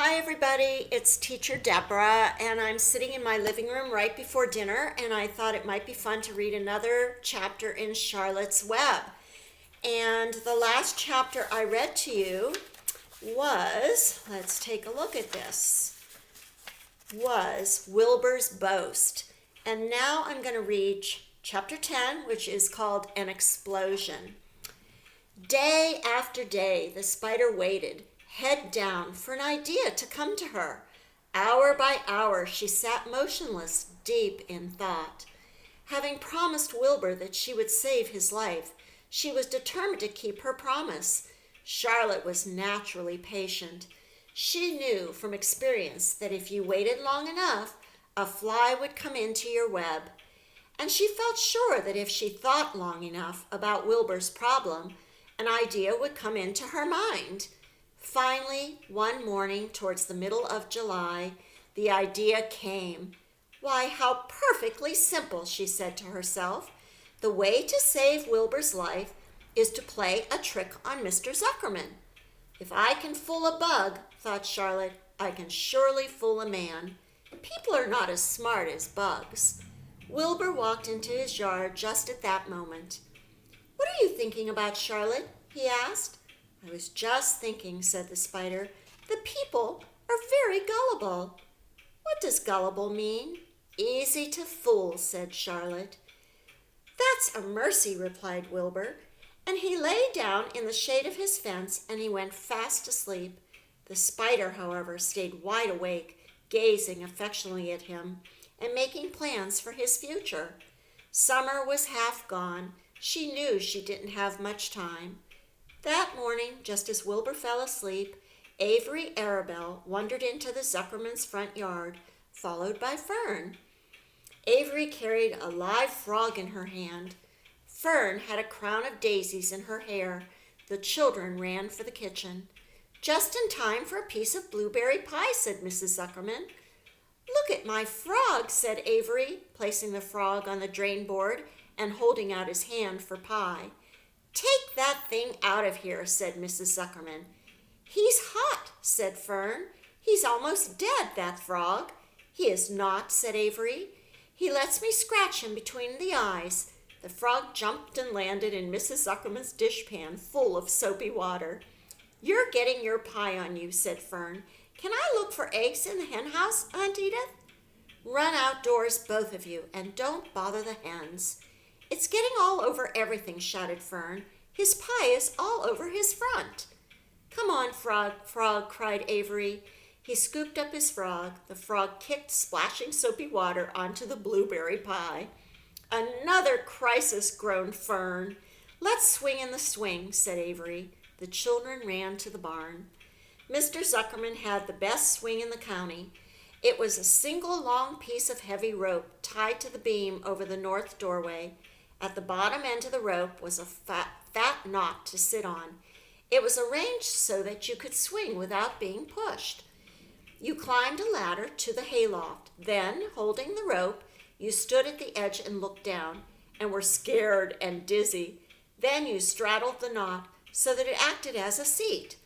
Hi everybody, it's teacher Deborah and I'm sitting in my living room right before dinner and I thought it might be fun to read another chapter in Charlotte's Web. And the last chapter I read to you let's take a look at this, was Wilbur's Boast. And now I'm going to read chapter 10, which is called An Explosion. Day after day, the spider waited, head down, for an idea to come to her. Hour by hour, she sat motionless, deep in thought. Having promised Wilbur that she would save his life, she was determined to keep her promise. Charlotte was naturally patient. She knew from experience that if you waited long enough, a fly would come into your web. And she felt sure that if she thought long enough about Wilbur's problem, an idea would come into her mind. Finally, one morning towards the middle of July, the idea came. Why, how perfectly simple, she said to herself. The way to save Wilbur's life is to play a trick on Mr. Zuckerman. If I can fool a bug, thought Charlotte, I can surely fool a man. People are not as smart as bugs. Wilbur walked into his yard just at that moment. What are you thinking about, Charlotte? He asked. I was just thinking, said the spider. The people are very gullible. What does gullible mean? Easy to fool, said Charlotte. That's a mercy, replied Wilbur, and he lay down in the shade of his fence and he went fast asleep. The spider, however, stayed wide awake, gazing affectionately at him and making plans for his future. Summer was half gone. She knew she didn't have much time. That morning, just as Wilbur fell asleep, Avery Arabelle wandered into the Zuckermans' front yard, followed by Fern. Avery carried a live frog in her hand. Fern had a crown of daisies in her hair. The children ran for the kitchen. Just in time for a piece of blueberry pie, said Mrs. Zuckerman. Look at my frog, said Avery, placing the frog on the drain board and holding out his hand for pie. Take that thing out of here, said Mrs. Zuckerman. He's hot, said Fern. He's almost dead, that frog. He is not, said Avery. He lets me scratch him between the eyes. The frog jumped and landed in Mrs. Zuckerman's dishpan full of soapy water. You're getting your pie on you, said Fern. Can I look for eggs in the hen house, Aunt Edith? Run outdoors, both of you, and don't bother the hens. It's getting all over everything, shouted Fern. His pie is all over his front. Come on, frog, cried Avery. He scooped up his frog. The frog kicked splashing soapy water onto the blueberry pie. Another crisis, groaned Fern. Let's swing in the swing, said Avery. The children ran to the barn. Mr. Zuckerman had the best swing in the county. It was a single long piece of heavy rope tied to the beam over the north doorway. At the bottom end of the rope was a fat knot to sit on. It was arranged so that you could swing without being pushed. You climbed a ladder to the hayloft. Then, holding the rope, you stood at the edge and looked down, and were scared and dizzy. Then you straddled the knot so that it acted as a seat.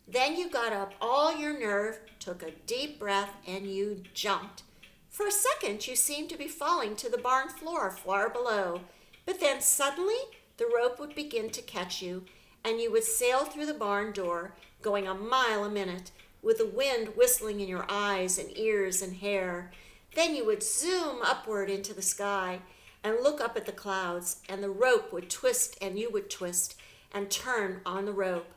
Then you got up all your nerve, took a deep breath, and you jumped. For a second, you seemed to be falling to the barn floor far below. But then suddenly the rope would begin to catch you, and you would sail through the barn door, going a mile a minute, with the wind whistling in your eyes and ears and hair. Then you would zoom upward into the sky and look up at the clouds, and the rope would twist and you would twist and turn on the rope.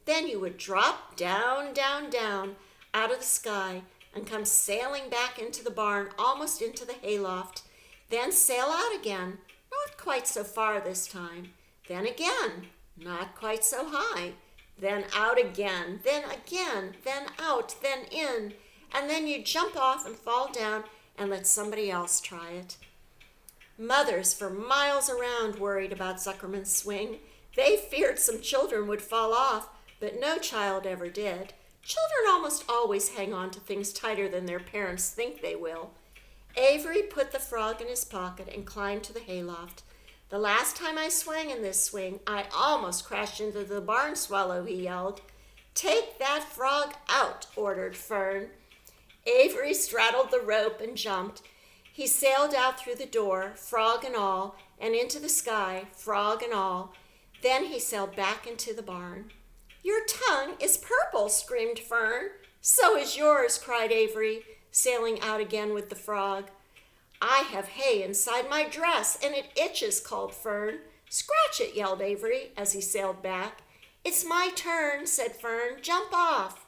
Then you would drop down, down, down out of the sky and come sailing back into the barn, almost into the hayloft. Then sail out again. Not quite so far this time. Then again, not quite so high. Then out again, then out, then in. And then you jump off and fall down and let somebody else try it. Mothers for miles around worried about Zuckerman's swing. They feared some children would fall off, but no child ever did. Children almost always hang on to things tighter than their parents think they will. Avery put the frog in his pocket and climbed to the hayloft. The last time I swang in this swing, I almost crashed into the barn swallow, he yelled. "Take that frog out," ordered Fern. Avery straddled the rope and jumped. He sailed out through the door, frog and all, and into the sky, frog and all. Then he sailed back into the barn. "Your tongue is purple," screamed Fern. "So is yours," cried Avery, sailing out again with the frog. "I have hay inside my dress, and it itches," called Fern. "Scratch it," yelled Avery as he sailed back. "It's my turn," said Fern. "Jump off."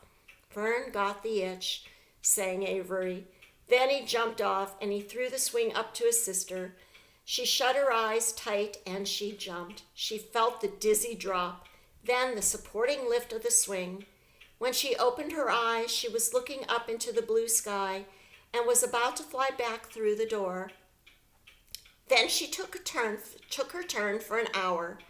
"Fern got the itch," sang Avery. Then he jumped off, and he threw the swing up to his sister. She shut her eyes tight, and she jumped. She felt the dizzy drop, then the supporting lift of the swing. When she opened her eyes, she was looking up into the blue sky and was about to fly back through the door. Then she took her turn for an hour.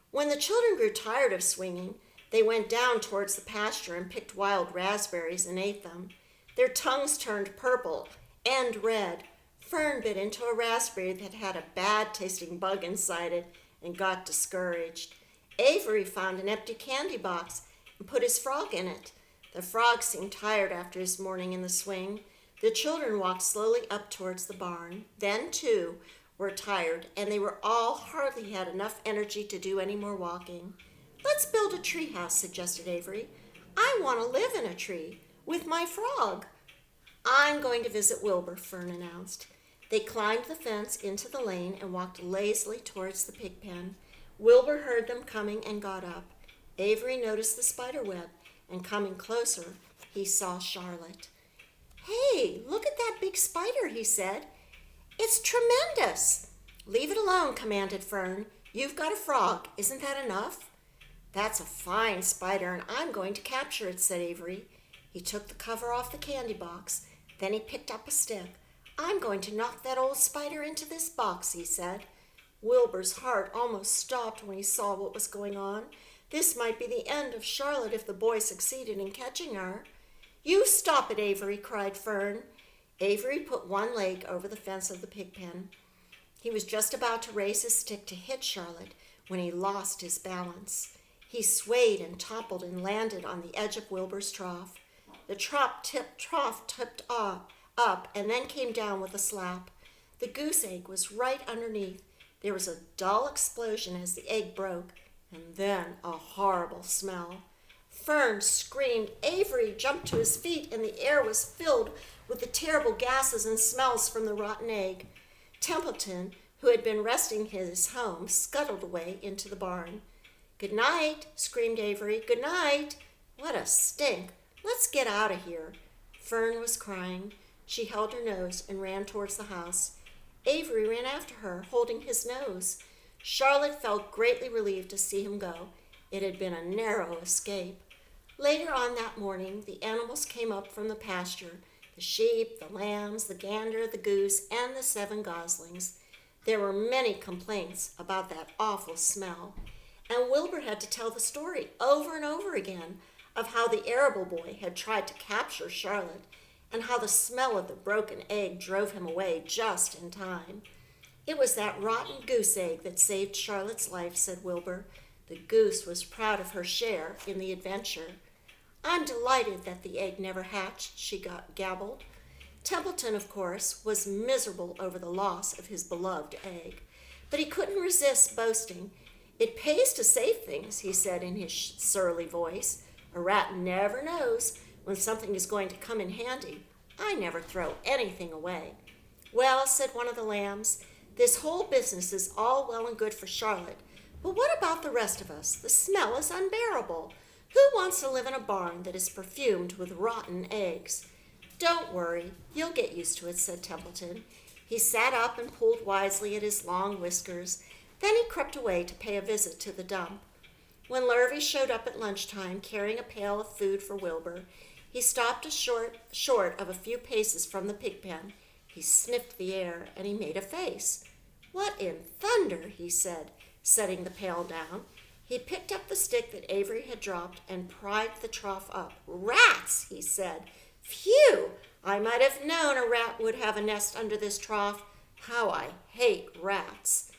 When the children grew tired of swinging, they went down towards the pasture and picked wild raspberries and ate them. Their tongues turned purple and red. Fern bit into a raspberry that had a bad-tasting bug inside it and got discouraged. Avery found an empty candy box and put his frog in it. The frog seemed tired after his morning in the swing. The children walked slowly up towards the barn. Then, too, were tired, and they were all hardly had enough energy to do any more walking. "Let's build a tree house," suggested Avery. "I want to live in a tree with my frog." "I'm going to visit Wilbur," Fern announced. They climbed the fence into the lane and walked lazily towards the pig pen. Wilbur heard them coming and got up. Avery noticed the spider web, and coming closer, he saw Charlotte. "Hey, look at that big spider," he said. "It's tremendous." "Leave it alone," commanded Fern. "You've got a frog. Isn't that enough?" "That's a fine spider, and I'm going to capture it," said Avery. He took the cover off the candy box. Then he picked up a stick. "I'm going to knock that old spider into this box," he said. Wilbur's heart almost stopped when he saw what was going on. This might be the end of Charlotte if the boy succeeded in catching her. "You stop it, Avery," cried Fern. Avery put one leg over the fence of the pig pen. He was just about to raise his stick to hit Charlotte when he lost his balance. He swayed and toppled and landed on the edge of Wilbur's trough. The trough tipped up and then came down with a slap. The goose egg was right underneath. There was a dull explosion as the egg broke, and then a horrible smell. Fern screamed. Avery jumped to his feet, and the air was filled with the terrible gases and smells from the rotten egg. Templeton, who had been resting his home, scuttled away into the barn. "Good night," screamed Avery. "Good night. What a stink. Let's get out of here." Fern was crying. She held her nose and ran towards the house. Avery ran after her, holding his nose. Charlotte felt greatly relieved to see him go. It had been a narrow escape. Later on that morning, the animals came up from the pasture, the sheep, the lambs, the gander, the goose, and the 7 goslings. There were many complaints about that awful smell, and Wilbur had to tell the story over and over again of how the arable boy had tried to capture Charlotte and how the smell of the broken egg drove him away just in time. "It was that rotten goose egg that saved Charlotte's life," said Wilbur. The goose was proud of her share in the adventure. "I'm delighted that the egg never hatched," she gabbled. Templeton, of course, was miserable over the loss of his beloved egg, but he couldn't resist boasting. "It pays to save things," he said in his surly voice. "A rat never knows when something is going to come in handy. I never throw anything away." "Well," said one of the lambs, "this whole business is all well and good for Charlotte, but what about the rest of us? The smell is unbearable. Who wants to live in a barn that is perfumed with rotten eggs?" "Don't worry, you'll get used to it," said Templeton. He sat up and pulled wisely at his long whiskers. Then he crept away to pay a visit to the dump. When Lurvy showed up at lunchtime carrying a pail of food for Wilbur, he stopped short of a few paces from the pig pen. He sniffed the air, and he made a face. "What in thunder?" he said, setting the pail down. He picked up the stick that Avery had dropped and pried the trough up. "Rats!" he said. "Phew! I might have known a rat would have a nest under this trough. How I hate rats!"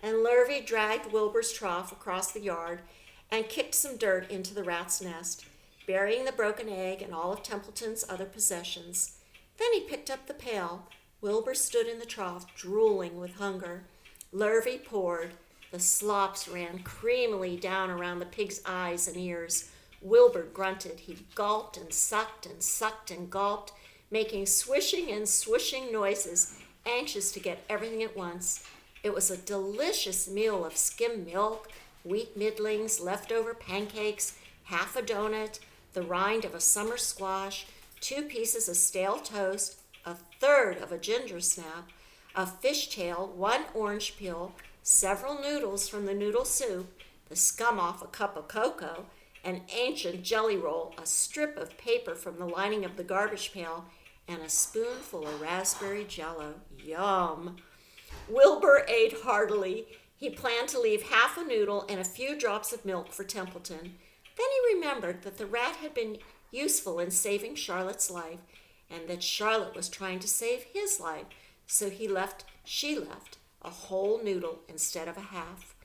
And Lurvy dragged Wilbur's trough across the yard and kicked some dirt into the rat's nest. burying the broken egg and all of Templeton's other possessions. Then he picked up the pail. Wilbur stood in the trough, drooling with hunger. Lurvy poured. The slops ran creamily down around the pig's eyes and ears. Wilbur grunted. He gulped and sucked and sucked and gulped, making swishing and swishing noises, anxious to get everything at once. It was a delicious meal of skim milk, wheat middlings, leftover pancakes, half a donut, the rind of a summer squash, 2 pieces of stale toast, a third of a ginger snap, a fishtail, 1 orange peel, several noodles from the noodle soup, the scum off a cup of cocoa, an ancient jelly roll, a strip of paper from the lining of the garbage pail, and a spoonful of raspberry jello. Yum! Wilbur ate heartily. He planned to leave half a noodle and a few drops of milk for Templeton. Then he remembered that the rat had been useful in saving Charlotte's life, and that Charlotte was trying to save his life, so she left a whole noodle instead of a half.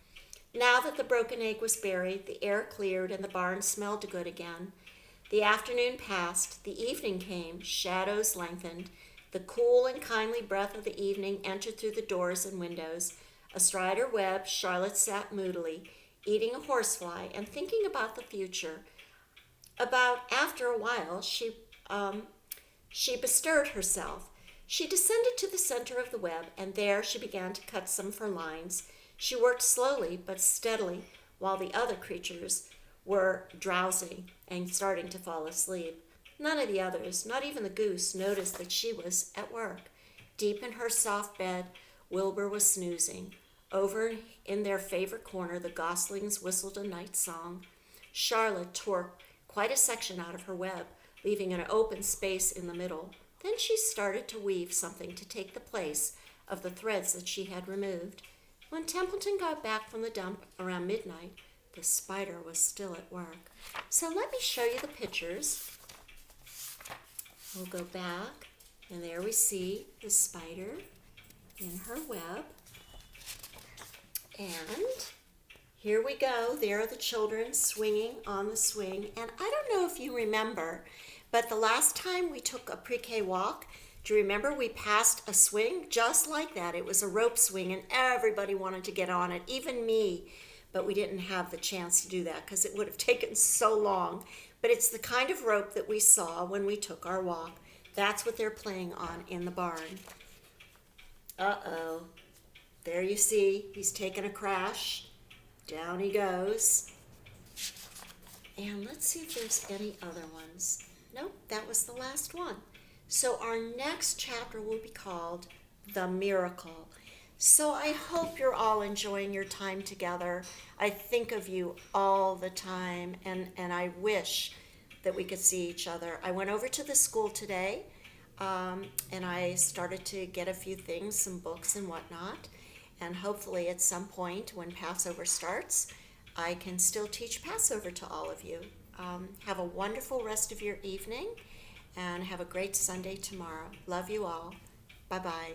Now that the broken egg was buried, the air cleared and the barn smelled good again. The afternoon passed, the evening came, shadows lengthened. The cool and kindly breath of the evening entered through the doors and windows. Astride her web, Charlotte sat moodily, eating a horsefly and thinking about the future. After a while, she bestirred herself. She descended to the center of the web, and there she began to cut some of her lines. She worked slowly but steadily, while the other creatures were drowsy and starting to fall asleep. None of the others, not even the goose, noticed that she was at work. Deep in her soft bed, Wilbur was snoozing. Over in their favorite corner, the goslings whistled a night song. Charlotte tore quite a section out of her web, leaving an open space in the middle. Then she started to weave something to take the place of the threads that she had removed. When Templeton got back from the dump around midnight, the spider was still at work. So let me show you the pictures. We'll go back, and there we see the spider in her web. And here we go. There are the children swinging on the swing. And I don't know if you remember, but the last time we took a pre-K walk, do you remember we passed a swing just like that? It was a rope swing, and everybody wanted to get on it, even me. But we didn't have the chance to do that because it would have taken so long. But it's the kind of rope that we saw when we took our walk. That's what they're playing on in the barn. Uh-oh. There you see, he's taken a crash. Down he goes. And let's see if there's any other ones. Nope, that was the last one. So our next chapter will be called The Miracle. So I hope you're all enjoying your time together. I think of you all the time, and I wish that we could see each other. I went over to the school today, and I started to get a few things, some books and whatnot. And hopefully at some point when Passover starts, I can still teach Passover to all of you. Have a wonderful rest of your evening, and have a great Sunday tomorrow. Love you all. Bye-bye.